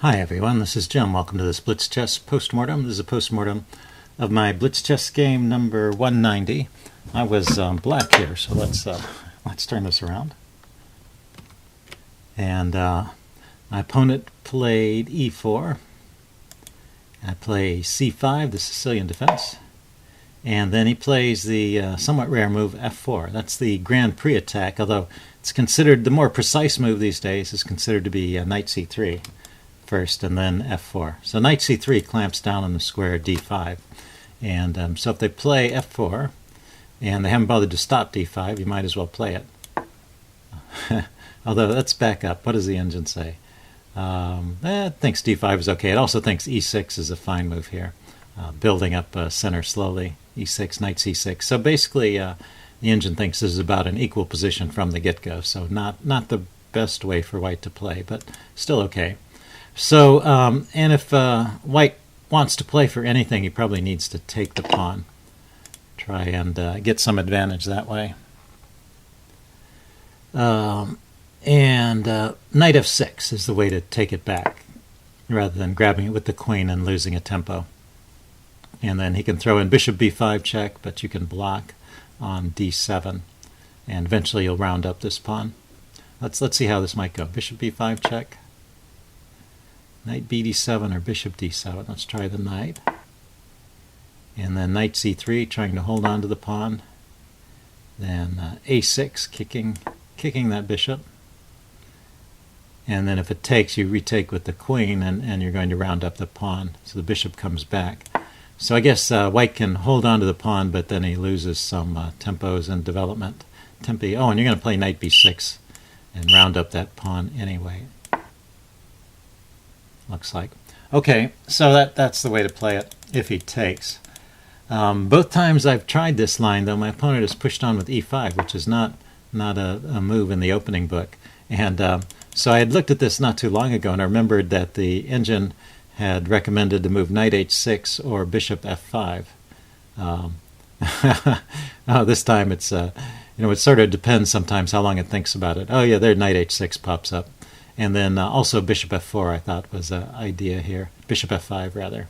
Hi everyone, this is Jim. Welcome to this Blitz chess postmortem. This is a postmortem of my Blitz chess game number 190. I was black here, so let's turn this around. And my opponent played e4. I play c5, the Sicilian defense. And then he plays the somewhat rare move f4. That's the Grand Prix attack, although it's considered the more precise move these days is considered to be knight c3 first and then f4. So knight c3 clamps down on the square d5. And so if they play f4 and they haven't bothered to stop d5, you might as well play it. Although let's back up. What does the engine say? It thinks d5 is okay. It also thinks e6 is a fine move here. Building up center slowly. e6, knight c6. So basically the engine thinks this is about an equal position from the get-go. So not the best way for white to play, but still okay. So, and if white wants to play for anything, he probably needs to take the pawn. Try and get some advantage that way. And knight f6 is the way to take it back, rather than grabbing it with the queen and losing a tempo. And then he can throw in bishop b5 check, but you can block on d7. And eventually you'll round up this pawn. Let's see how this might go. Bishop b5 check. Knight bd7 or bishop d7. Let's try the knight. And then knight c3, trying to hold on to the pawn. Then a6, kicking that bishop. And then if it takes, you retake with the queen, and you're going to round up the pawn. So the bishop comes back. So I guess white can hold on to the pawn, but then he loses some tempos and development. Tempi. Oh, and you're going to play knight b6 and round up that pawn anyway. Looks like. Okay, so that's the way to play it if he takes. Both times I've tried this line, though, my opponent has pushed on with e5, which is not a move in the opening book. And so I had looked at this not too long ago, and I remembered that the engine had recommended to move knight h6 or bishop f5. This time it's it sort of depends sometimes how long it thinks about it. Oh yeah, there knight h6 pops up. And then also bishop f4 I thought was an idea here. Bishop f5 rather.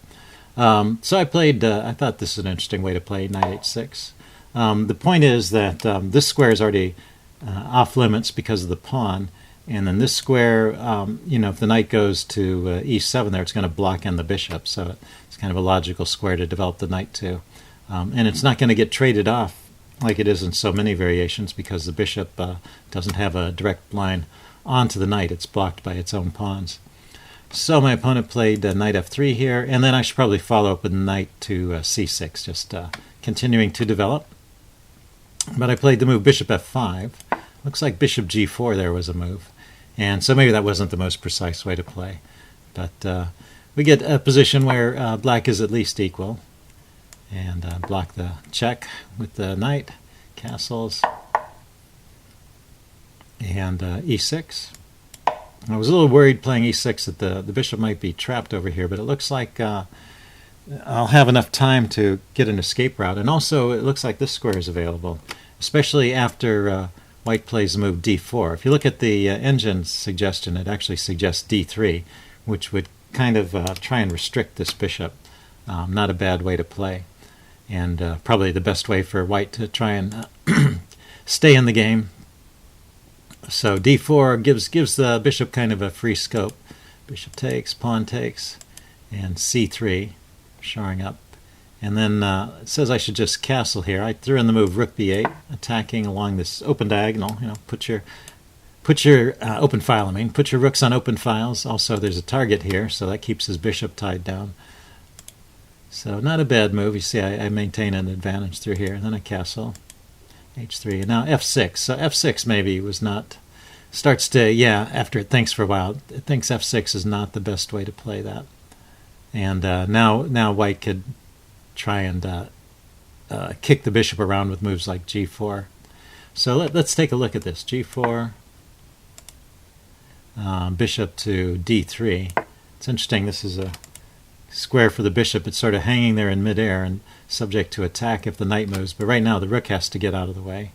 So I played, I thought this is an interesting way to play knight h6. The point is that this square is already off limits because of the pawn. And then this square, if the knight goes to e7 there, it's going to block in the bishop. So it's kind of a logical square to develop the knight to. And it's not going to get traded off like it is in so many variations because the bishop doesn't have a direct line onto the knight. It's blocked by its own pawns. So my opponent played knight f3 here, and then I should probably follow up with knight to c6, just continuing to develop. But I played the move bishop f5. Looks like bishop g4 there was a move. And so maybe that wasn't the most precise way to play. But we get a position where black is at least equal. And block the check with the knight, castles, and e6. I was a little worried playing e6 that the bishop might be trapped over here, but it looks like I'll have enough time to get an escape route. And also it looks like this square is available, especially after white plays the move d4. If you look at the engine suggestion, it actually suggests d3, which would kind of try and restrict this bishop. Not a bad way to play. And probably the best way for white to try and stay in the game. So d4 gives the bishop kind of a free scope. Bishop takes, pawn takes, and c3, shoring up. And then it says I should just castle here. I threw in the move rook b8, attacking along this open diagonal. Put your open file. Put your rooks on open files. Also, there's a target here, so that keeps his bishop tied down. So not a bad move. You see, I maintain an advantage through here. And then I castle. h3, and now f6. So f6 maybe was not, starts to, after it thinks for a while, it thinks f6 is not the best way to play that. And now white could try and kick the bishop around with moves like g4. So let's take a look at this. g4, bishop to d3. It's interesting, this is a square for the bishop. It's sort of hanging there in midair and subject to attack if the knight moves, but right now the rook has to get out of the way.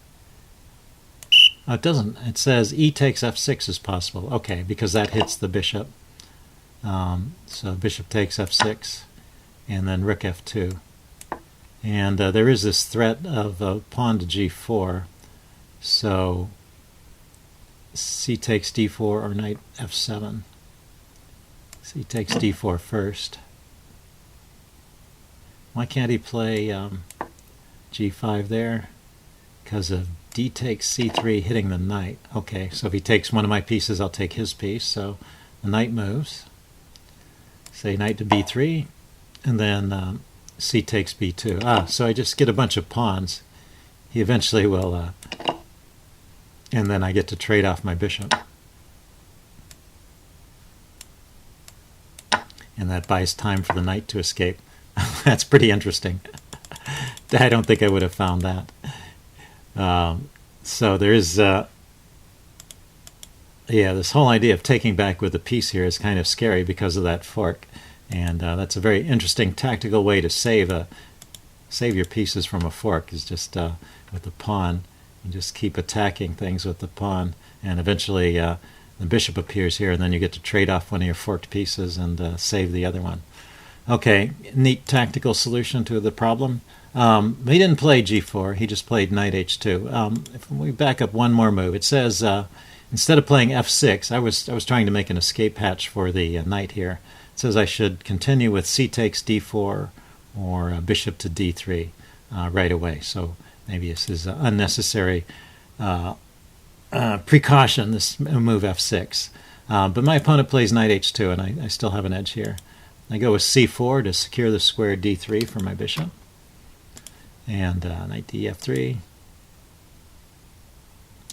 Oh, it doesn't. It says e takes f6 is possible. Okay, because that hits the bishop. So bishop takes f6, and then rook f2. And there is this threat of pawn to g4, so c takes d4 or knight f7. C takes d4 first. Why can't he play g5 there? Because of d takes c3 hitting the knight. Okay, so if he takes one of my pieces, I'll take his piece. So the knight moves. Say knight to b3, and then c takes b2. So I just get a bunch of pawns. He eventually will, and then I get to trade off my bishop. And that buys time for the knight to escape. That's pretty interesting. I don't think I would have found that. So there is, this whole idea of taking back with a piece here is kind of scary because of that fork. And that's a very interesting tactical way to save your pieces from a fork, is just with the pawn. You just keep attacking things with the pawn, and eventually the bishop appears here, and then you get to trade off one of your forked pieces and save the other one. Okay, neat tactical solution to the problem. He didn't play g4, he just played knight h2. If we back up one more move, it says instead of playing f6, I was trying to make an escape hatch for the knight here. It says I should continue with c takes d4 or bishop to d3 right away. So maybe this is unnecessary precaution, this move f6. But my opponent plays knight h2, and I still have an edge here. I go with c4 to secure the square d3 for my bishop. And knight to f3.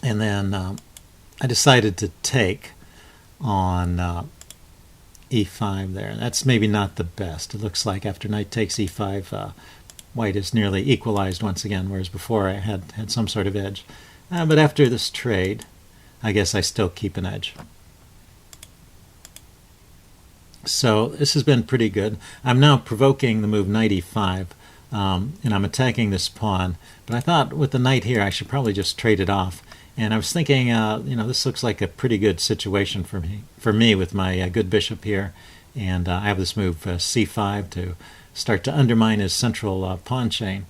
And then I decided to take on e5 there. That's maybe not the best. It looks like after knight takes e5, white is nearly equalized once again, whereas before I had some sort of edge. But after this trade, I guess I still keep an edge. So this has been pretty good. I'm now provoking the move knight e5, and I'm attacking this pawn. But I thought with the knight here, I should probably just trade it off. And I was thinking, this looks like a pretty good situation for me with my good bishop here. And I have this move c5 to start to undermine his central pawn chain.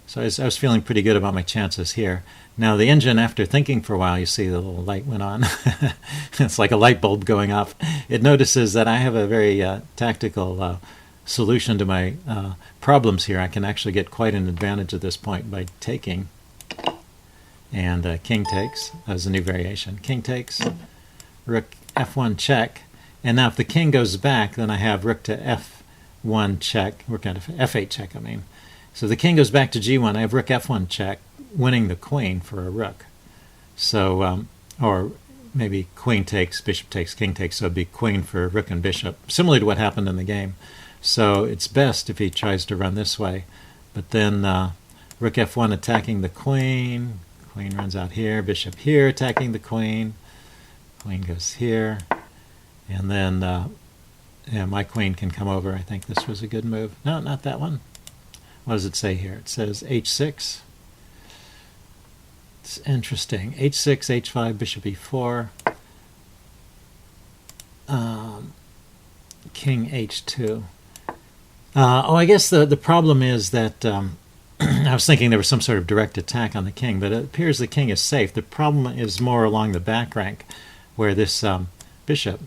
So I was feeling pretty good about my chances here. Now the engine, after thinking for a while, you see the little light went on. It's like a light bulb going off. It notices that I have a very tactical solution to my problems here. I can actually get quite an advantage at this point by taking. And king takes as a new variation. King takes, rook f1 check. And now if the king goes back, then I have rook to f1 check. Rook out of f8 check, I mean. So the king goes back to g1. I have rook f1 check, winning the queen for a rook. So, or maybe queen takes, bishop takes, king takes. So it'd be queen for rook and bishop, similar to what happened in the game. So it's best if he tries to run this way. But then rook f1 attacking the queen. Queen runs out here, bishop here attacking the queen. Queen goes here. And then my queen can come over. I think this was a good move. No, not that one. What does it say here? It says h6. It's interesting. h6, h5, bishop e4. King h2. I guess the problem is that I was thinking there was some sort of direct attack on the king, but it appears the king is safe. The problem is more along the back rank, where this bishop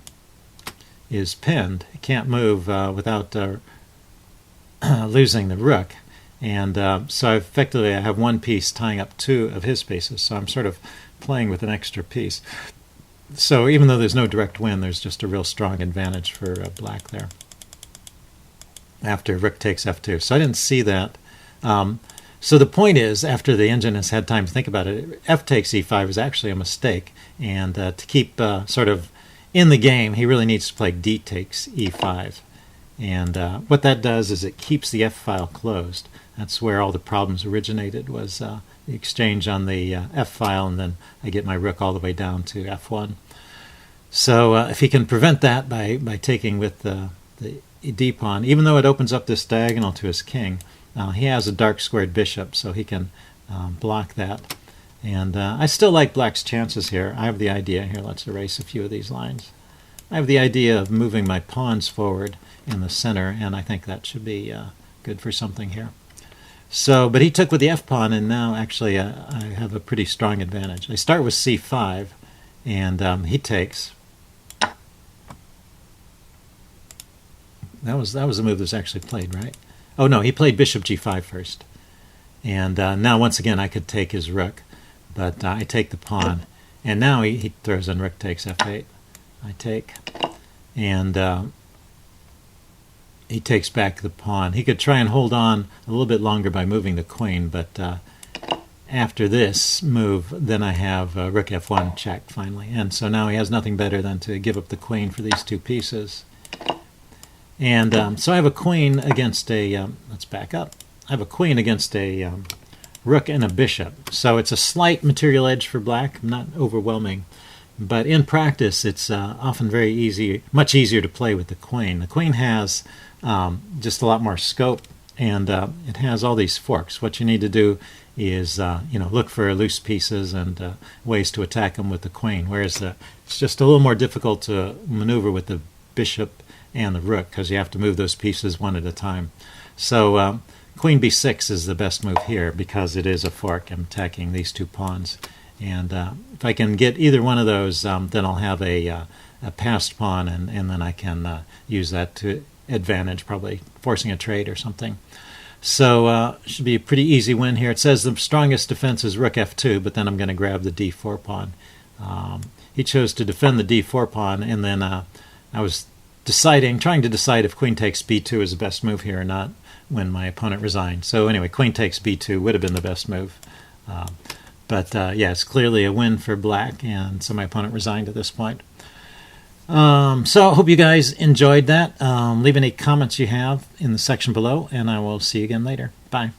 is pinned. It can't move without losing the rook. And so effectively I have one piece tying up two of his pieces, so I'm sort of playing with an extra piece. So even though there's no direct win, there's just a real strong advantage for black there after rook takes f2. So I didn't see that. So the point is, after the engine has had time to think about it, f takes e5 is actually a mistake, and to keep sort of in the game, he really needs to play d takes e5. And what that does is it keeps the f-file closed. That's where all the problems originated, was the exchange on the f-file, and then I get my rook all the way down to f1. So if he can prevent that by taking with the d-pawn, even though it opens up this diagonal to his king, he has a dark squared bishop, so he can block that. And I still like black's chances here. I have the idea here. Let's erase a few of these lines. I have the idea of moving my pawns forward in the center, and I think that should be good for something here. So, but he took with the f-pawn, and now actually I have a pretty strong advantage. I start with c5, and he takes. That was a move that was actually played, right? Oh no, he played bishop g5 first. And now once again I could take his rook, but I take the pawn. And now he throws in rook takes f8. I take, and he takes back the pawn. He could try and hold on a little bit longer by moving the queen, but after this move, then I have rook f1 check finally. And so now he has nothing better than to give up the queen for these two pieces. And so I have a queen against a, let's back up. I have a queen against a rook and a bishop. So it's a slight material edge for black, not overwhelming. But in practice, it's often very easy, much easier to play with the queen. The queen has just a lot more scope, and it has all these forks. What you need to do is, look for loose pieces and ways to attack them with the queen. Whereas it's just a little more difficult to maneuver with the bishop and the rook, because you have to move those pieces one at a time. So queen b6 is the best move here because it is a fork. I'm attacking these two pawns, and if I can get either one of those, then I'll have a passed pawn, and then I can use that to advantage, probably forcing a trade or something. So should be a pretty easy win here. It says the strongest defense is rook f2, but then I'm going to grab the d4 pawn. He chose to defend the d4 pawn, and then I was trying to decide if queen takes b2 is the best move here or not when my opponent resigned. So anyway, queen takes b2 would have been the best move. But yeah, it's clearly a win for black, and so my opponent resigned at this point. So I hope you guys enjoyed that. Leave any comments you have in the section below, and I will see you again later. Bye.